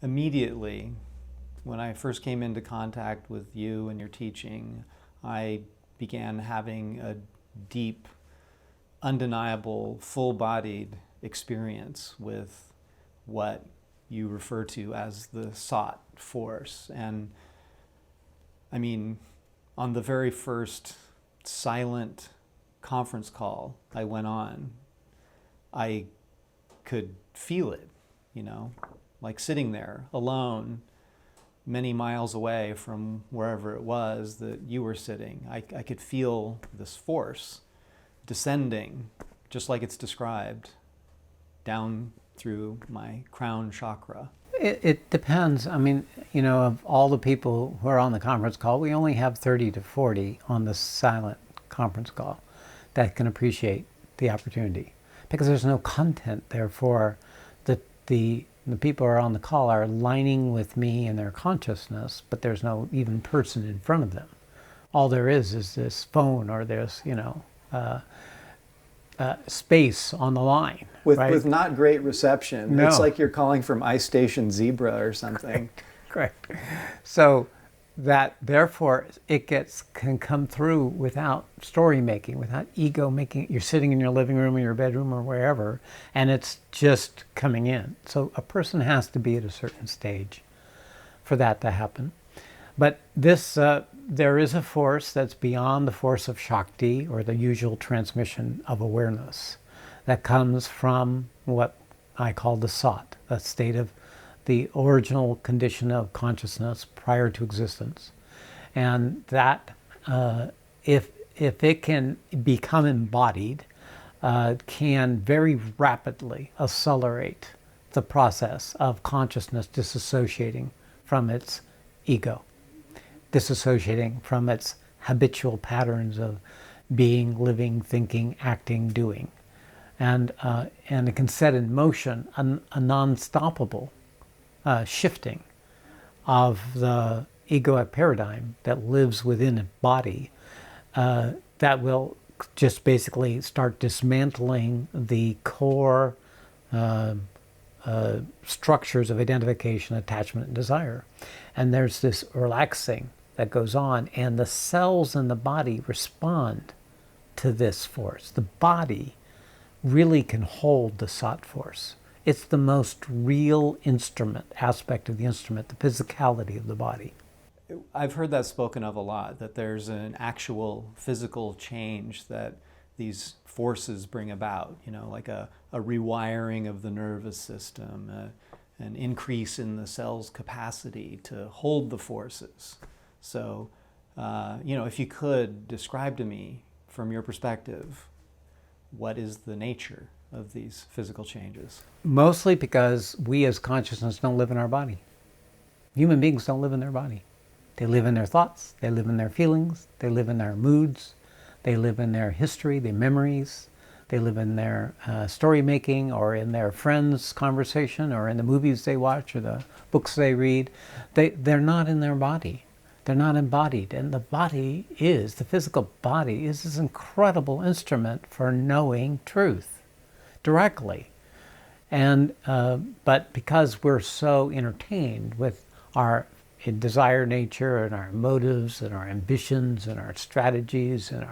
immediately, when I first came into contact with you and your teaching, I began having a deep, undeniable, full-bodied experience with what you refer to as the Sat force. And I mean, on the very first silent conference call I went on, I could feel it, like sitting there alone, many miles away from wherever it was that you were sitting. I could feel this force descending, just like it's described, down through my crown chakra. It depends. I mean, of all the people who are on the conference call, we only have 30 to 40 on the silent conference call that can appreciate the opportunity, because there's no content. Therefore, the people who are on the call are aligning with me in their consciousness, but there's no even person in front of them. All there is this phone or this, space on the line. With not great reception. No. It's like you're calling from Ice Station Zebra or something. Correct. So that, therefore, it can come through without story making, without ego making. You're sitting in your living room or your bedroom or wherever, and it's just coming in. So a person has to be at a certain stage for that to happen. But this, there is a force that's beyond the force of Shakti, or the usual transmission of awareness, that comes from what I call the Sat, a state of the original condition of consciousness prior to existence. And that, if it can become embodied, can very rapidly accelerate the process of consciousness disassociating from its ego, disassociating from its habitual patterns of being, living, thinking, acting, doing. And it can set in motion a non-stoppable shifting of the egoic paradigm that lives within a body, that will just basically start dismantling the core structures of identification, attachment, and desire. And there's this relaxing that goes on, and the cells in the body respond to this force. The body really can hold the Sat force. It's the most real aspect of the instrument, the physicality of the body. I've heard that spoken of a lot, that there's an actual physical change that these forces bring about, like a rewiring of the nervous system, an increase in the cell's capacity to hold the forces. So, if you could describe to me, from your perspective, what is the nature of these physical changes? Mostly because we as consciousness don't live in our body. Human beings don't live in their body. They live in their thoughts, they live in their feelings, they live in their moods, they live in their history, their memories, they live in their story making, or in their friends' conversation, or in the movies they watch, or the books they read. They're not in their body. They're not embodied. And the physical body is this incredible instrument for knowing truth directly. And but because we're so entertained with our desire nature and our motives and our ambitions and our strategies and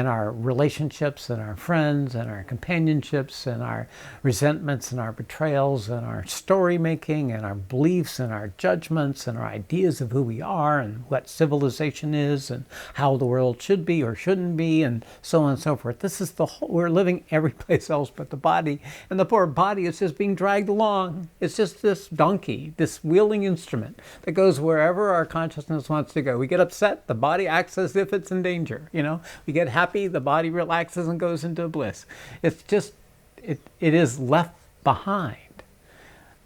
our relationships and our friends and our companionships and our resentments and our betrayals and our story making and our beliefs and our judgments and our ideas of who we are and what civilization is and how the world should be or shouldn't be, and so on and so forth. This is the whole, we're living every place else but the body, and the poor body is just being dragged along. It's just this donkey, this wheeling instrument that goes wherever our consciousness wants to go. We get upset, the body acts as if it's in danger. We get happy, the body relaxes and goes into bliss. It's just, it is left behind.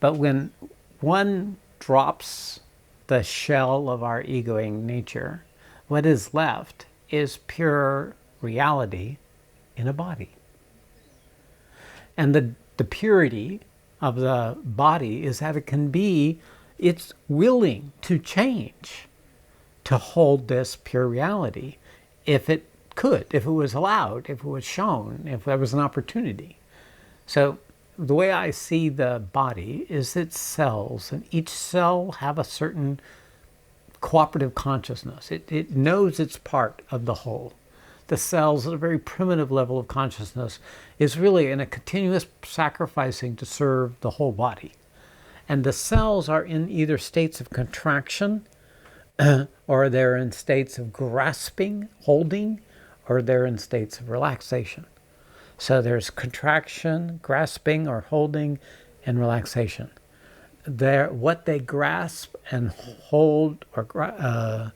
But when one drops the shell of our egoing nature, what is left is pure reality in a body. And the purity of the body is that it's willing to change to hold this pure reality if it could, if it was allowed, if it was shown, if there was an opportunity. So the way I see the body is its cells, and each cell have a certain cooperative consciousness. It knows it's part of the whole. The cells at a very primitive level of consciousness is really in a continuous sacrificing to serve the whole body. And the cells are in either states of contraction, or they're in states of grasping, holding, or they're in states of relaxation. So there's contraction, grasping or holding, and relaxation. What they grasp and hold or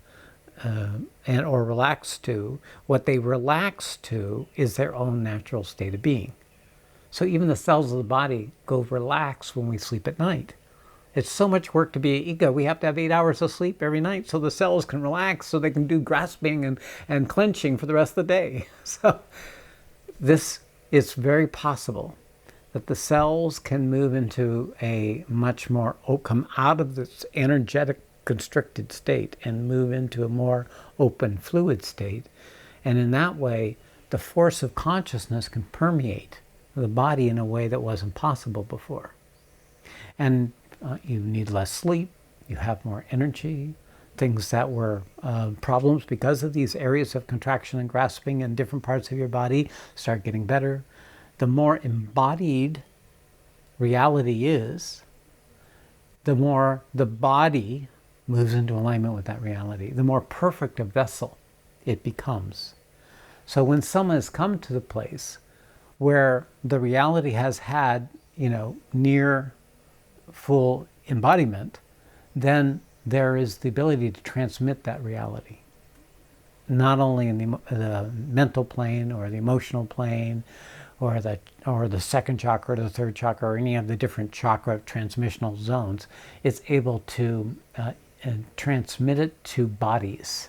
relax to, what they relax to is their own natural state of being. So even the cells of the body go relax when we sleep at night. It's so much work to be an ego. We have to have 8 hours of sleep every night so the cells can relax, so they can do grasping and clenching for the rest of the day. So it's very possible that the cells can move into a much more, come out of this energetic constricted state and move into a more open fluid state. And in that way, the force of consciousness can permeate the body in a way that wasn't possible before. And you need less sleep, you have more energy. Things that were problems because of these areas of contraction and grasping in different parts of your body start getting better. The more embodied reality is, the more the body moves into alignment with that reality, the more perfect a vessel it becomes. So when someone has come to the place where the reality has had, near full embodiment, then there is the ability to transmit that reality, not only in the mental plane or the emotional plane or the second chakra or the third chakra or any of the different chakra transmissional zones. It's able to transmit it to bodies.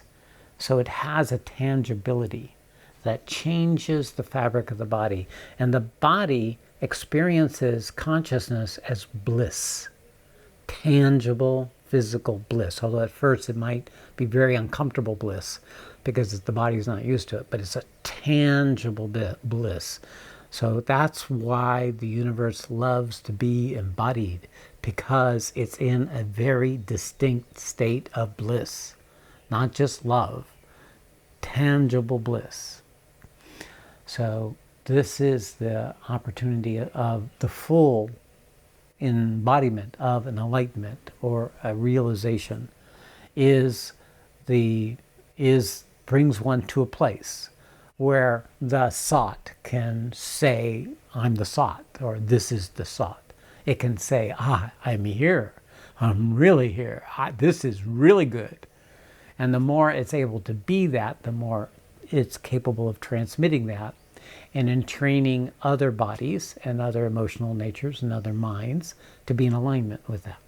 So it has a tangibility that changes the fabric of the body. And the body experiences consciousness as bliss, tangible physical bliss. Although at first it might be very uncomfortable bliss because the body's not used to it, but it's a tangible bliss. So that's why the universe loves to be embodied, because it's in a very distinct state of bliss, not just love, tangible bliss. So this is the opportunity of the full embodiment of an enlightenment or a realization brings one to a place where the Sat can say, I'm the Sat, or this is the Sat. It can say, I'm here. I'm really here. This is really good. And the more it's able to be that, the more it's capable of transmitting that and in training other bodies and other emotional natures and other minds to be in alignment with that.